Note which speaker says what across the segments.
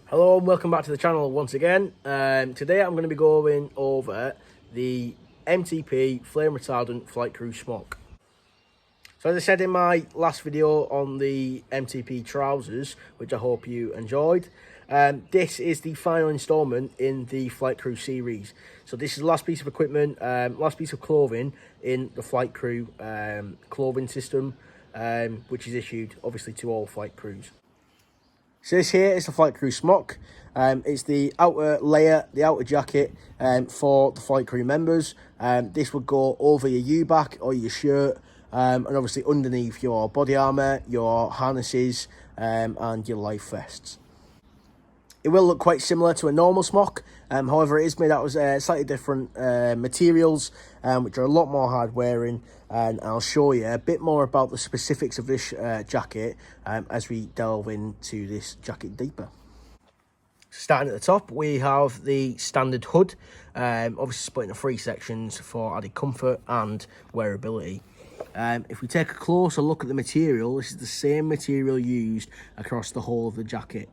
Speaker 1: Hello and welcome back to the channel once again. Today I'm going to be going over the MTP Flame Retardant Flight Crew Smock. So as I said in my last video on the MTP trousers, which I hope you enjoyed, this is the final installment in the Flight Crew series. So this is the last piece of equipment, last piece of clothing in the Flight Crew clothing system, which is issued obviously to all flight crews. So this here is the Flight Crew Smock. It's the outer layer, the outer jacket for the flight crew members. This would go over your U-back or your shirt, and obviously underneath your body armour, your harnesses, and your life vests. It will look quite similar to a normal smock, however it is made out of slightly different materials, which are a lot more hard wearing, and I'll show you a bit more about the specifics of this jacket as we delve into this jacket deeper. Starting at the top, we have the standard hood, obviously split into three sections for added comfort and wearability. If we take a closer look at the material, this is the same material used across the whole of the jacket.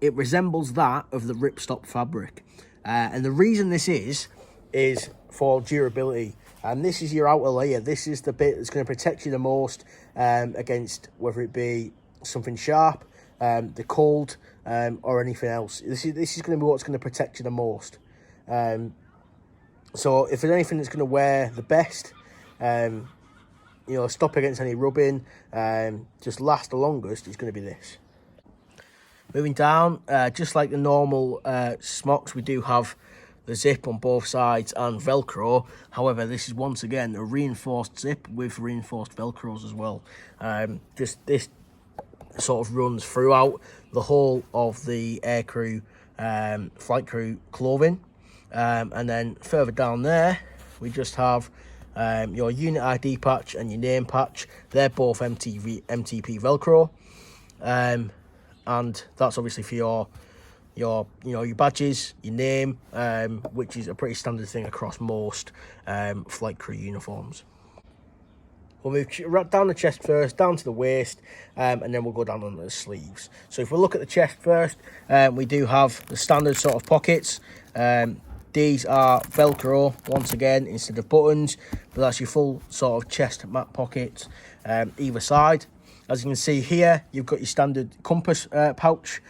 Speaker 1: It resembles that of the ripstop fabric, and the reason this is for durability. And this is your outer layer. This is the bit that's going to protect you the most against whether it be something sharp, the cold, or anything else. This is going to be what's going to protect you the most. So if there's anything that's going to wear the best, stop against any rubbing, just last the longest, it's going to be this. Moving down, just like the normal smocks, we do have the zip on both sides and Velcro. However, this is once again a reinforced zip with reinforced Velcros as well. Just this sort of runs throughout the whole of the aircrew, flight crew clothing. And then further down there, we just have your unit ID patch and your name patch. They're both MTP Velcro. And that's obviously for your badges, your name, which is a pretty standard thing across most flight crew uniforms. We'll move right down the chest first, down to the waist, and then we'll go down onto the sleeves. So if we look at the chest first, we do have the standard sort of pockets. These are Velcro, once again, instead of buttons, but that's your full sort of chest mat pockets either side. As you can see here, you've got your standard compass pouch.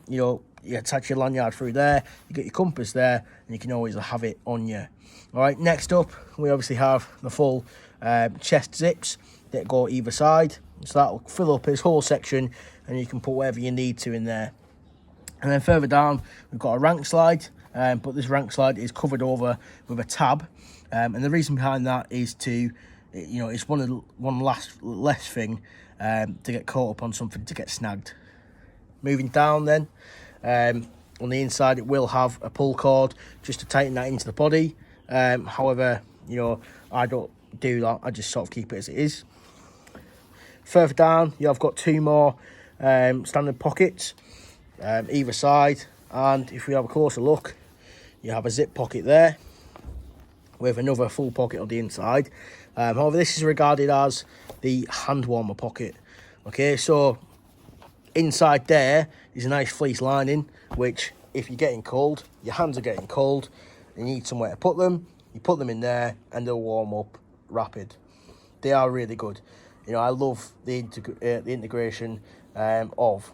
Speaker 1: You attach your lanyard through there, you get your compass there, and you can always have it on you. All right, next up, we obviously have the full chest zips that go either side. So that will fill up this whole section, and you can put whatever you need to in there. And then further down, we've got a rank slide, but this rank slide is covered over with a tab. And the reason behind that is to, it's one less thing to get caught up on something, to get snagged. Moving down then, on the inside it will have a pull cord just to tighten that into the body. However, I don't do that, I just sort of keep it as it is. Further down, you have got two more standard pockets either side, and if we have a closer look, you have a zip pocket there with another full pocket on the inside. However, this is regarded as the hand warmer pocket. Okay, so inside there is a nice fleece lining, which if you're getting cold, your hands are getting cold, and you need somewhere to put them, you put them in there and they'll warm up rapid. They are really good. I love the integration of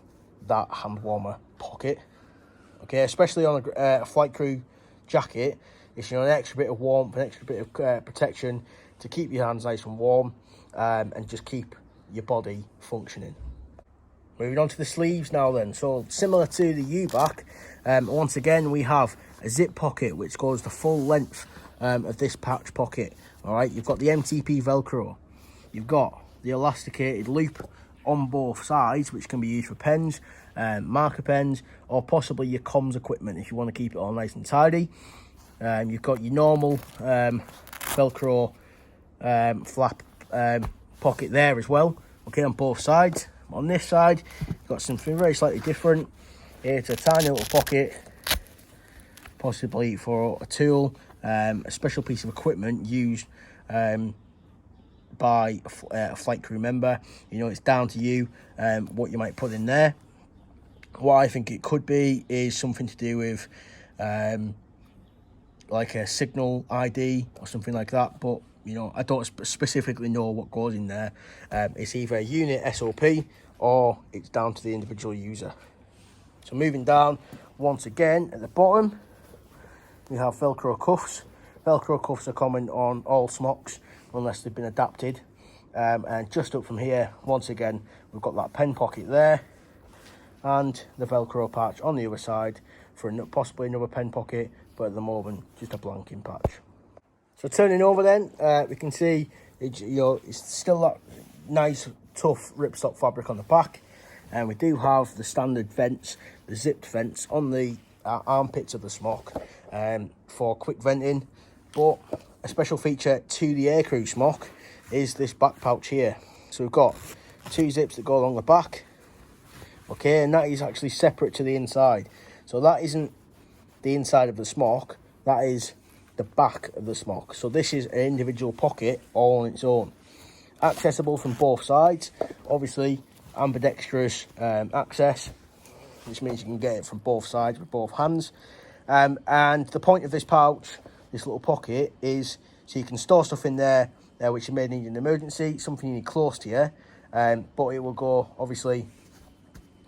Speaker 1: that hand warmer pocket. Okay, especially on a flight crew jacket, it's an extra bit of warmth, an extra bit of protection to keep your hands nice and warm, and just keep your body functioning. Moving on to the sleeves now then. So similar to the U-back, once again we have a zip pocket which goes the full length of this patch pocket. All right, you've got the MTP Velcro, you've got the elasticated loop on both sides, which can be used for pens, marker pens, or possibly your comms equipment if you want to keep it all nice and tidy. You've got your normal Velcro flap pocket there as well, okay, on both sides. On this side, you've got something very slightly different. It's a tiny little pocket, possibly for a tool, a special piece of equipment used by a flight crew member. It's down to you what you might put in there. What I think it could be is something to do with like a signal ID or something like that, but you know, I don't specifically know what goes in there. It's either a unit SOP or it's down to the individual user. So moving down, once again at the bottom we have Velcro cuffs. Velcro cuffs are common on all smocks unless they've been adapted. And just up from here, once again, we've got that pen pocket there and the Velcro patch on the other side for possibly another pen pocket, but at the moment just a blanking patch. So turning over then, we can see it's still that nice tough ripstop fabric on the back, and we do have the standard vents, the zipped vents on the armpits of the smock for quick venting. But a special feature to the Aircrew Smock is this back pouch here. So we've got 2 zips that go along the back, okay, and that is actually separate to the inside. So that isn't the inside of the smock, that is the back of the smock. So this is an individual pocket all on its own, accessible from both sides. Obviously ambidextrous access, which means you can get it from both sides with both hands. And the point of this pouch, this little pocket, is so you can store stuff in there which you may need in an emergency, something you need close to you, but it will go, obviously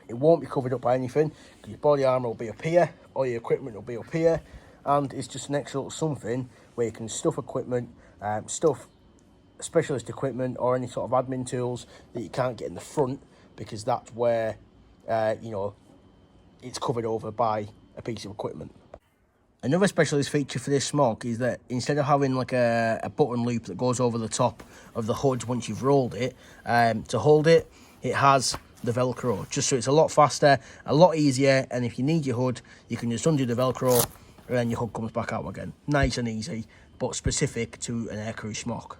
Speaker 1: it won't be covered up by anything. Your body armour will be up here, or your equipment will be up here, and it's just an extra little something where you can stuff equipment, stuff specialist equipment or any sort of admin tools that you can't get in the front, because that's where you know, it's covered over by a piece of equipment. Another specialist feature for this smock is that instead of having like a button loop that goes over the top of the hood once you've rolled it, to hold it, it has the Velcro, just so it's a lot faster, a lot easier, and if you need your hood, you can just undo the Velcro and then your hood comes back out again. Nice and easy, but specific to an Aircrew Smock.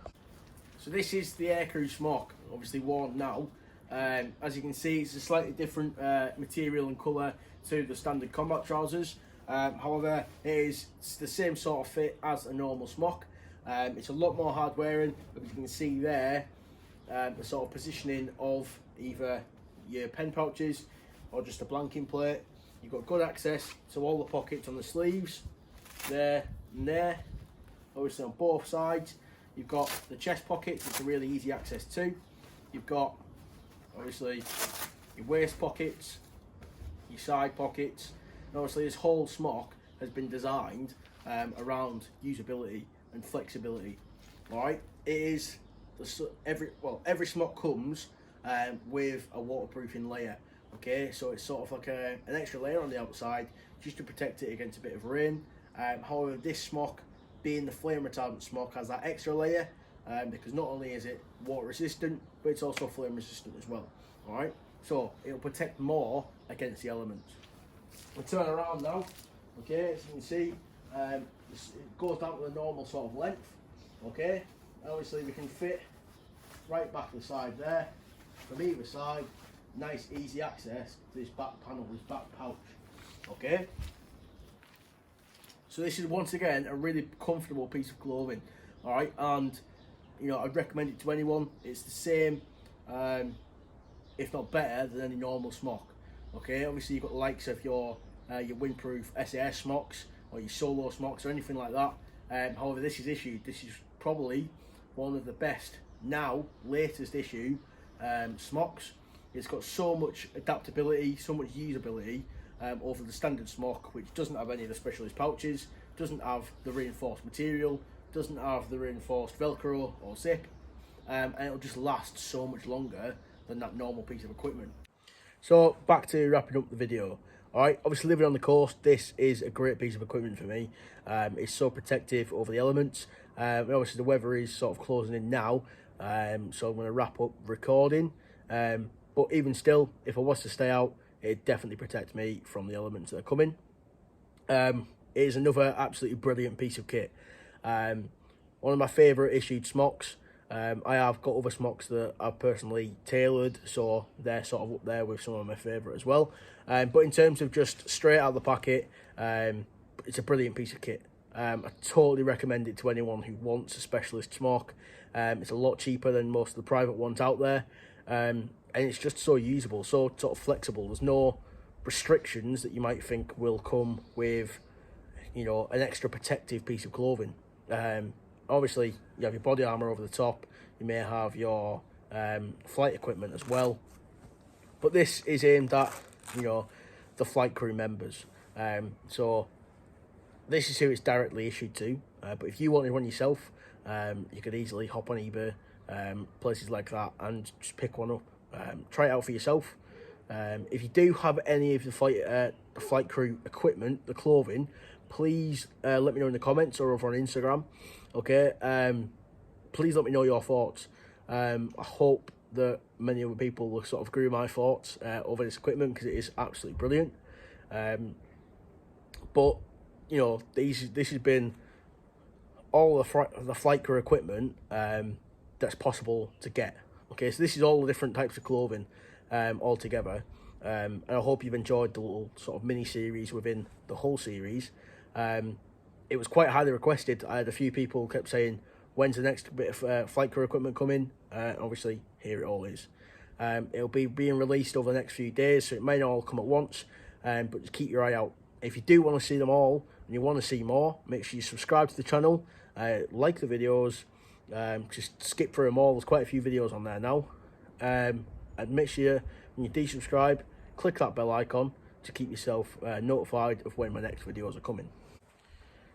Speaker 1: So this is the Aircrew Smock, obviously worn now. As you can see, it's a slightly different material and colour to the standard combat trousers. However, it's the same sort of fit as a normal smock. It's a lot more hard wearing, but you can see there the sort of positioning of either your pen pouches or just a blanking plate. You've got good access to all the pockets on the sleeves, there and there, obviously on both sides. You've got the chest pockets, which are really easy access to. You've got obviously your waist pockets, your side pockets. And obviously this whole smock has been designed around usability and flexibility. Alright, it is every smock comes with a waterproofing layer. Okay, so it's sort of like an extra layer on the outside just to protect it against a bit of rain. However, this smock, being the flame retardant smock, has that extra layer because not only is it water resistant, but it's also flame resistant as well. Alright, so it'll protect more against the elements. We'll turn around now, okay, as you can see, it goes down to the normal sort of length, okay. Obviously we can fit right back to the side there, from either side, nice easy access to this back panel, this back pouch, okay. So this is once again a really comfortable piece of clothing, alright, and you know, I'd recommend it to anyone. It's the same, if not better than any normal smock. Okay, obviously you've got the likes of your windproof SAS smocks or your solo smocks or anything like that. However, this is probably one of the best now, latest issue smocks. It's got so much adaptability, so much usability over the standard smock, which doesn't have any of the specialist pouches, doesn't have the reinforced material, doesn't have the reinforced Velcro or zip, and it'll just last so much longer than that normal piece of equipment. So back to wrapping up the video. Alright, obviously living on the coast, this is a great piece of equipment for me. It's so protective over the elements. Obviously the weather is sort of closing in now, so I'm going to wrap up recording. But even still, if I was to stay out, it definitely protects me from the elements that are coming. It is another absolutely brilliant piece of kit. One of my favourite issued smocks. I have got other smocks that I've personally tailored, so they're sort of up there with some of my favourite as well. But in terms of just straight out of the packet, it's a brilliant piece of kit. I totally recommend it to anyone who wants a specialist smock. It's a lot cheaper than most of the private ones out there, and it's just so usable, so sort of flexible. There's no restrictions that you might think will come with, you know, an extra protective piece of clothing. Obviously, you have your body armor over the top. You may have your flight equipment as well. But this is aimed at, you know, the flight crew members. So this is who it's directly issued to. But if you wanted one yourself, you could easily hop on eBay, places like that, and just pick one up. Try it out for yourself. If you do have any of the flight crew equipment, the clothing, please let me know in the comments or over on Instagram. Okay, please let me know your thoughts. I hope that many other people will sort of agree with my thoughts over this equipment, because it is absolutely brilliant. But you know, this has been all the flight crew equipment that's possible to get. Okay, so this is all the different types of clothing all together. And I hope you've enjoyed the little sort of mini series within the whole series. It was quite highly requested. I had a few people kept saying, when's the next bit of flight crew equipment coming? Obviously, here it all is. It'll be being released over the next few days, so it may not all come at once, but just keep your eye out. If you do want to see them all and you want to see more, make sure you subscribe to the channel, like the videos, just skip through them all. There's quite a few videos on there now. And make sure when you desubscribe, click that bell icon to keep yourself notified of when my next videos are coming.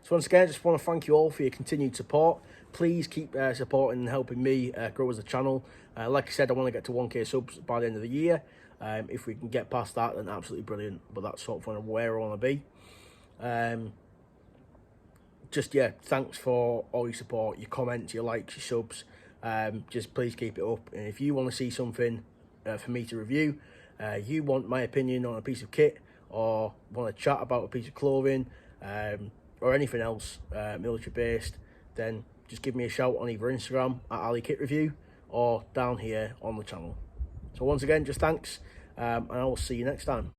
Speaker 1: So once again, I just want to thank you all for your continued support. Please keep supporting and helping me grow as a channel. Like I said, I want to get to 1K subs by the end of the year. If we can get past that, then absolutely brilliant. But that's sort of where I want to be. Just, yeah, thanks for all your support, your comments, your likes, your subs. Just please keep it up. And if you want to see something for me to review, you want my opinion on a piece of kit, or want to chat about a piece of clothing, or anything else military based, then just give me a shout on either Instagram at Ali Kit Review or down here on the channel. So once again, just thanks, and I will see you next time.